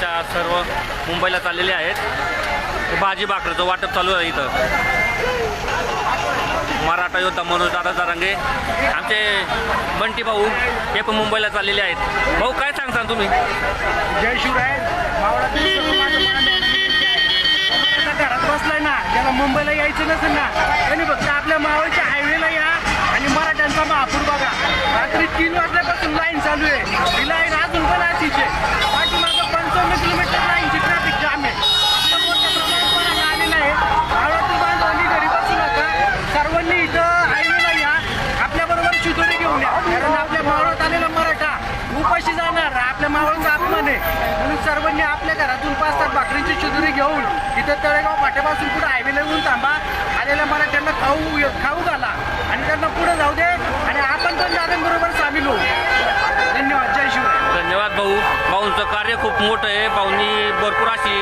आमच्या सर्व मुंबईला चाललेले आहेत. भाजी भाकरीचं वाटप चालू आहे इथं. मराठा योद्धा मनोज दादा जरांगे, आमचे बंटी भाऊ हे पण मुंबईला चाललेले आहेत. भाऊ काय सांगता तुम्ही? जय शिवराय. मावळा घरात बसलाय ना, ज्याला मुंबईला यायचं नसेल ना त्यांनी फक्त आपल्या मावळच्या हायवेला या आणि मराठ्यांचा महापूर बघा. रात्री 3 वाजल्यापासून लाईन चालू आहे. ही लाईन अजून पण अशीच आहे. पाठीमागं 55 किलोमीटर लाईनची ट्रॅफिक जाम आहे. आलेलं आहे. मावळातील बांधवांनी घरी बसू नका, सर्वांनी इथं हायवेला या, आपल्याबरोबर शिदोरी घेऊन या. कारण आपल्या मावळात आलेला मराठा उपाशी जाणार, आपल्या मावळचा अपमान आहे. म्हणून सर्वांनी आपल्या घरातून 5-7 भाकरींची शिदोरी घेऊन इथं तळेगाव फाट्यापासून पुढे हायवेला येऊन थांबा. आलेल्या मराठ्यांना खाऊ घाला आणि त्यांना पुढे जाऊ दे आणि आपण पण दादांबरोबर सामील होऊ. धन्यवाद. जय शिवराय. धन्यवाद भाऊ. भाऊंचं कार्य खूप मोठं आहे. भाऊंनी भरपूर अशी